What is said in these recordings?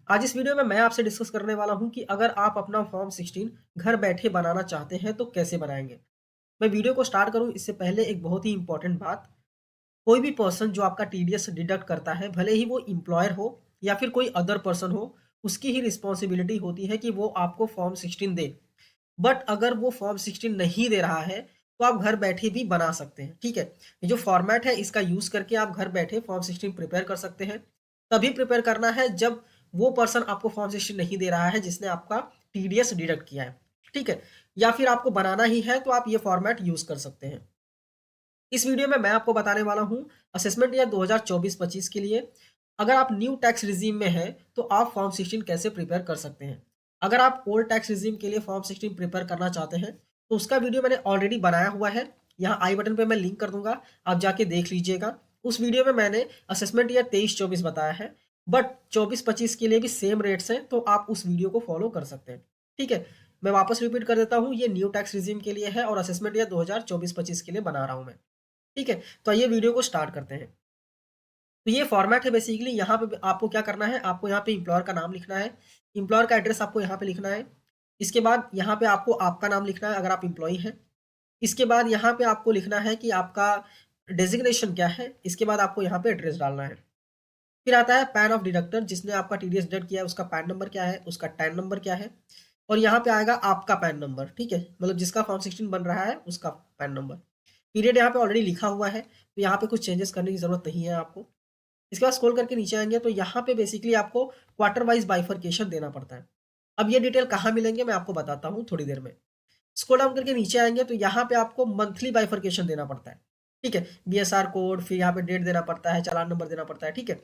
आज इस वीडियो में मैं आपसे डिस्कस करने वाला हूं कि अगर आप अपना फॉर्म 16 घर बैठे बनाना चाहते हैं तो कैसे बनाएंगे। मैं वीडियो को स्टार्ट करूं इससे पहले एक बहुत ही इंपॉर्टेंट बात। कोई भी पर्सन जो आपका टीडीएस डिडक्ट करता है, भले ही वो एम्प्लॉयर हो या फिर कोई अदर पर्सन हो, उसकी ही रिस्पॉन्सिबिलिटी होती है कि वो आपको फॉर्म 16 दे। बट अगर वो फॉर्म 16 नहीं दे रहा है तो आप घर बैठे भी बना सकते हैं। ठीक है, ये जो फॉर्मेट है इसका यूज करके आप घर बैठे फॉर्म 16 प्रिपेयर कर सकते हैं। तभी प्रिपेयर करना है जब वो पर्सन आपको फॉर्म 16 नहीं दे रहा है जिसने आपका टीडीएस डिडक्ट किया है। ठीक है, या फिर आपको बनाना ही है तो आप ये फॉर्मेट यूज कर सकते हैं। इस वीडियो में मैं आपको बताने वाला हूं असेसमेंट ईयर 2024-25 के लिए अगर आप न्यू टैक्स रिजीम में हैं तो आप फॉर्म 16 कैसे प्रिपेयर कर सकते हैं। अगर आप ओल्ड टैक्स रिजीम के लिए फॉर्म 16 प्रिपेयर करना चाहते हैं तो उसका वीडियो मैंने ऑलरेडी बनाया हुआ है। यहाँ आई बटन पे मैं लिंक कर दूंगा, आप जाके देख लीजिएगा। उस वीडियो में मैंने असेसमेंट ईयर 23-24 बताया है, बट 24-25 के लिए भी सेम रेट्स हैं, तो आप उस वीडियो को फॉलो कर सकते हैं। ठीक है, मैं वापस रिपीट कर देता हूँ, ये न्यू टैक्स रिजीम के लिए है और असेसमेंट ईयर 2024-25 के लिए बना रहा हूँ मैं। ठीक है, तो आइए वीडियो को स्टार्ट करते हैं। तो ये फॉर्मेट है बेसिकली। यहाँ पे आपको क्या करना है, आपको यहाँ पे एम्प्लॉयर का नाम लिखना है, एम्प्लॉयर का एड्रेस आपको यहाँ पे लिखना है। इसके बाद यहाँ पे आपको आपका नाम लिखना है अगर आप एम्प्लॉई हैं। इसके बाद यहाँ पे आपको लिखना है कि आपका डेजिग्नेशन क्या है। इसके बाद आपको यहाँ पे एड्रेस डालना है। फिर आता है पैन ऑफ डिडक्टर, जिसने आपका टीडीएस डिडक्ट किया है उसका पैन नंबर क्या है, उसका टैन नंबर क्या है, और यहाँ पे आएगा आपका पैन नंबर। ठीक है, मतलब जिसका फॉर्म 16 बन रहा है उसका पैन नंबर। पीरियड यहाँ पे ऑलरेडी लिखा हुआ है तो यहाँ पे कुछ चेंजेस करने की जरूरत नहीं है आपको। इसके बाद स्क्रॉल करके नीचे आएंगे तो यहाँ पे बेसिकली आपको क्वार्टर वाइज बाइफर्केशन देना पड़ता है। अब ये डिटेल कहाँ मिलेंगे मैं आपको बताता हूँ थोड़ी देर में। स्क्रॉल डाउन करके नीचे आएंगे तो यहाँ पे आपको मंथली बाइफर्केशन देना पड़ता है। ठीक है, बीएसआर कोड, फिर यहाँ पे डेट देना पड़ता है, चालान नंबर देना पड़ता है। ठीक है,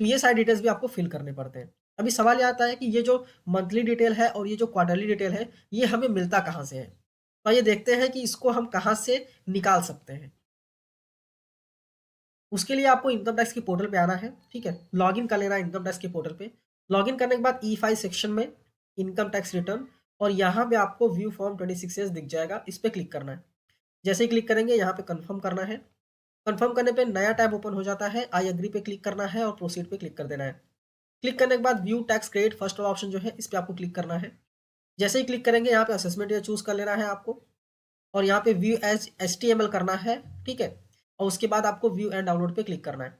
तो ये सारे डिटेल्स भी आपको फिल करने पड़ते हैं। अभी सवाल ये आता है कि ये जो मंथली डिटेल है और ये जो क्वार्टरली डिटेल है ये हमें मिलता कहाँ से है। तो ये देखते हैं कि इसको हम कहाँ से निकाल सकते हैं। उसके लिए आपको इनकम टैक्स की पोर्टल पे आना है। ठीक है, लॉगिन कर लेना है इनकम टैक्स के पोर्टल पे। लॉगिन करने के बाद ई फाइल सेक्शन में इनकम टैक्स रिटर्न, और यहाँ पे आपको व्यू फॉर्म 26 दिख जाएगा, इस पर क्लिक करना है। जैसे ही क्लिक करेंगे यहाँ पे कंफर्म करना है। कंफर्म करने पे नया टैब ओपन हो जाता है, आई एग्री पे क्लिक करना है और प्रोसीड पे क्लिक कर देना है। क्लिक करने के बाद व्यू टैक्स क्रेडिट फर्स्ट वाला ऑप्शन जो है इस पर आपको क्लिक करना है। जैसे ही क्लिक करेंगे यहाँ पे असेसमेंट या चूज कर लेना है आपको, और यहाँ पे व्यू एज HTML करना है। ठीक है, और उसके बाद आपको व्यू एंड डाउनलोड पे क्लिक करना है।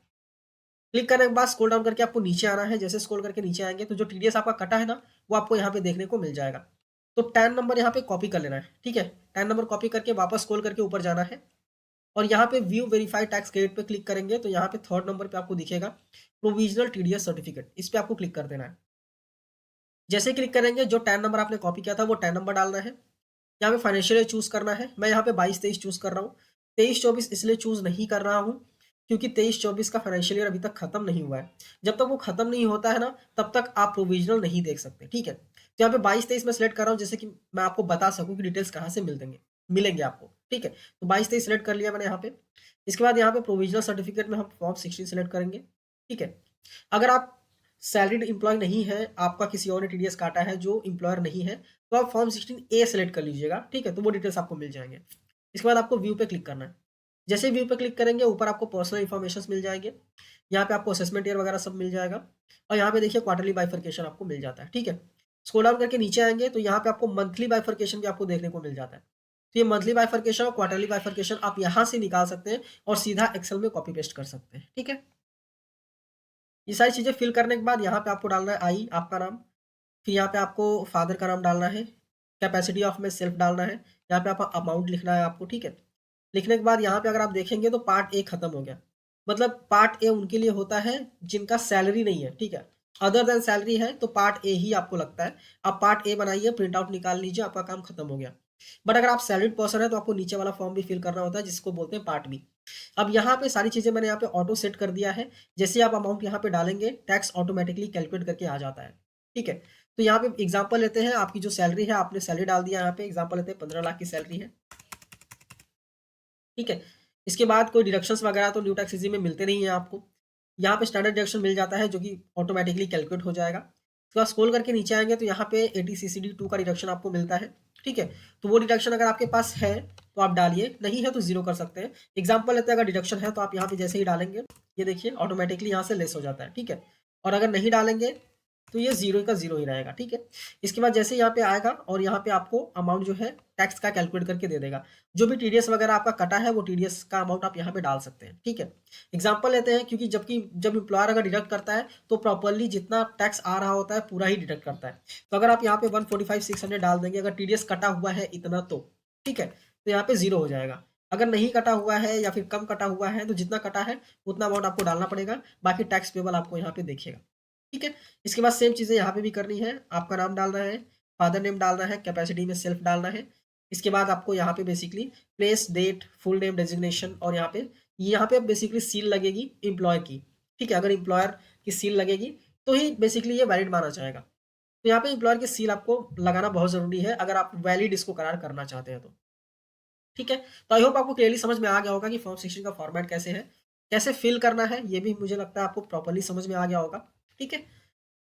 क्लिक करने के बाद स्क्रॉल डाउन करके आपको नीचे आना है। जैसे स्क्रॉल करके नीचे आएंगे तो जो टीडीएस आपका कटा है ना वो आपको यहाँ पे देखने को मिल जाएगा। तो टैन नंबर यहाँ पे कॉपी कर लेना है। ठीक है, टैन नंबर कॉपी करके वापस स्क्रॉल करके ऊपर जाना है, और यहाँ पे व्यू वेरीफाई टैक्स क्रेडिट पे क्लिक करेंगे तो यहाँ पे थर्ड नंबर पे आपको दिखेगा प्रोविजनल टीडीएस सर्टिफिकेट, इस पे आपको क्लिक कर देना है। जैसे क्लिक करेंगे जो टैन नंबर आपने कॉपी किया था वो टैन नंबर डालना है। यहाँ पे फाइनेंशियल चूज करना है। मैं यहाँ पे 22-23 चूज कर रहा हूँ। 23-24 इसलिए चूज नहीं कर रहा हूँ क्योंकि 23-24 का फाइनेंशियल ईयर अभी तक खत्म नहीं हुआ है। जब तक वो खत्म नहीं होता है ना तब तक आप प्रोविजनल नहीं देख सकते। ठीक है, तो यहाँ पे 22-23 में सिलेक्ट कर रहा हूँ जैसे कि मैं आपको बता सकूँ कि डिटेल्स कहाँ से मिलेंगे आपको। ठीक है, तो 22-23 सिलेक्ट कर लिया मैंने यहाँ पे। इसके बाद यहाँ पे प्रोविजनल सर्टिफिकेट में हम फॉर्म 16 सिलेक्ट करेंगे। ठीक है, अगर आप सैलरीड एम्प्लॉय नहीं है, आपका किसी और ने टीडीएस काटा है जो एम्प्लॉयर नहीं है, तो आप फॉर्म 16A सेलेक्ट कर लीजिएगा। ठीक है, तो वो डिटेल्स आपको मिल जाएंगे। इसके बाद आपको व्यू पे क्लिक करना है। जैसे व्यू पे क्लिक करेंगे ऊपर आपको पर्सनल इन्फॉर्मेशन मिल जाएंगे। यहाँ पे आपको असेसमेंट ईयर वगैरह सब मिल जाएगा, और यहाँ पे देखिए क्वार्टरली बाइफर्केशन आपको मिल जाता है। ठीक है, स्क्रॉल डाउन करके नीचे आएंगे तो यहाँ पे आपको मंथली बाइफर्केशन भी आपको देखने को मिल जाता है। तो ये मंथली बाइफर्केशन और क्वार्टरली बाइफर्केशन आप यहाँ से निकाल सकते हैं और सीधा एक्सेल में कॉपी पेस्ट कर सकते हैं। ठीक है, ये सारी चीज़ें फिल करने के बाद यहाँ पे आपको डालना है आई, आपका नाम, फिर यहाँ पे आपको फादर का नाम डालना है, कैपेसिटी ऑफ में सेल्फ डालना है, यहाँ पे आपका अमाउंट लिखना है आपको। ठीक है, लिखने के बाद यहाँ पे अगर आप देखेंगे तो पार्ट ए खत्म हो गया। मतलब पार्ट ए उनके लिए होता है जिनका सैलरी नहीं है। ठीक है, अदर देन सैलरी है तो पार्ट ए ही आपको लगता है। आप पार्ट ए बनाइए, प्रिंट आउट निकाल लीजिए, आपका काम खत्म हो गया। बट अगर आप सैलरीड पर्सन है तो आपको नीचे वाला फॉर्म भी फिल करना होता है जिसको बोलते हैं पार्ट बी। अब यहाँ पे सारी चीज़ें मैंने यहाँ पे ऑटो सेट कर दिया है। जैसे आप अमाउंट यहाँ पे डालेंगे टैक्स ऑटोमेटिकली कैलकुलेट करके आ जाता है। ठीक है, तो यहाँ पे एग्जांपल लेते हैं, आपकी जो सैलरी है आपने सैलरी डाल दिया, यहाँ पे एग्जांपल लेते हैं 15 लाख की सैलरी है। ठीक है, इसके बाद कोई डिडक्शंस वगैरह तो न्यू टैक्स रिजीम में मिलते नहीं है आपको। यहाँ पे स्टैंडर्ड डिडक्शन मिल जाता है जो कि ऑटोमेटिकली कैलकुलेट हो जाएगा। उसके बाद स्क्रॉल करके नीचे आएंगे तो यहाँ पे 80 CCD 2 का डिडक्शन आपको मिलता है। ठीक है, तो वो डिडक्शन अगर आपके पास है तो आप डालिए, नहीं है तो जीरो कर सकते हैं। एग्जाम्पल लेते हैं, अगर डिडक्शन है तो आप यहाँ पे जैसे ही डालेंगे ये देखिए ऑटोमेटिकली यहाँ से लेस हो जाता है। ठीक है, और अगर नहीं डालेंगे तो ये ज़ीरो का ज़ीरो ही रहेगा, ठीक है। इसके बाद जैसे यहाँ पे आएगा और यहाँ पे आपको अमाउंट जो है टैक्स का कैलकुलेट करके दे देगा। जो भी टीडीएस वगैरह आपका कटा है वो टीडीएस का अमाउंट आप यहाँ पे डाल सकते हैं, ठीक है। एग्जाम्पल लेते हैं, क्योंकि जब एम्प्लॉयर अगर डिडक्ट करता है तो प्रॉपरली जितना टैक्स आ रहा होता है पूरा ही डिडक्ट करता है। तो अगर आप यहाँ पे 145,600 डाल देंगे, अगर टीडीएस कटा हुआ है इतना तो, ठीक है, तो यहाँ पे ज़ीरो हो जाएगा। अगर नहीं कटा हुआ है या फिर कम कटा हुआ है तो जितना कटा है उतना अमाउंट आपको डालना पड़ेगा, बाकी टैक्स पेबल आपको यहाँ पे देखिएगा, ठीक है। इसके बाद सेम चीज़ें यहाँ पे भी करनी है, आपका नाम डालना है, फादर नेम डालना है, कैपेसिटी में सेल्फ डालना है। इसके बाद आपको यहाँ पे basically place, date, full name, designation, और यहाँ पे बेसिकली सील लगेगी एम्प्लॉयर की, ठीक है। अगर एम्प्लॉयर की सील लगेगी तो ही बेसिकली ये वैलिड माना जाएगा। तो यहाँ पे एम्प्लॉयर की सील आपको लगाना बहुत ज़रूरी है अगर आप वैलिड इसको करार करना चाहते हैं तो, ठीक है। तो आई होप आपको क्लियरली समझ में आ गया होगा कि फॉर्म 16 का फॉर्मेट कैसे है, कैसे फिल करना है, ये भी मुझे लगता है आपको प्रॉपर्ली समझ में आ गया होगा, ठीक है।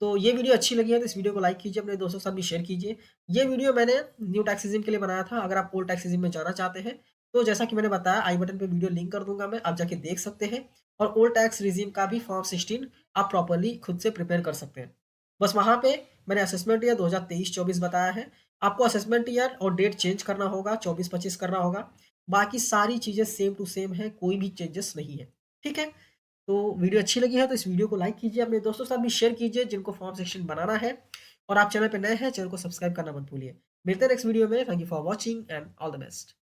तो ये वीडियो अच्छी लगी है तो इस वीडियो को लाइक कीजिए, अपने दोस्तों के साथ भी शेयर कीजिए। ये वीडियो मैंने न्यू टैक्सिज्म के लिए बनाया था, अगर आप ओल्ड टैक्सिज्म में जाना चाहते हैं तो जैसा कि मैंने बताया आई बटन पे वीडियो लिंक कर दूंगा मैं, आप जाके देख सकते हैं। और ओल्ड टैक्स रिजीम का भी फॉर्म 16 आप प्रॉपरली खुद से प्रिपेयर कर सकते हैं। बस वहाँ पे मैंने असेसमेंट ईयर 2023-24 बताया है, आपको असेसमेंट ईयर और डेट चेंज करना होगा, 24-25 करना होगा। बाकी सारी चीज़ें सेम टू सेम है, कोई भी चेंजेस नहीं है, ठीक है। तो वीडियो अच्छी लगी है तो इस वीडियो को लाइक कीजिए, अपने दोस्तों के साथ भी शेयर कीजिए जिनको फॉर्म सेक्शन बनाना है। और आप चैनल पे नए हैं, चैनल को सब्सक्राइब करना मत भूलिए। मिलते हैं नेक्स्ट वीडियो में। Thank you for watching and all the best.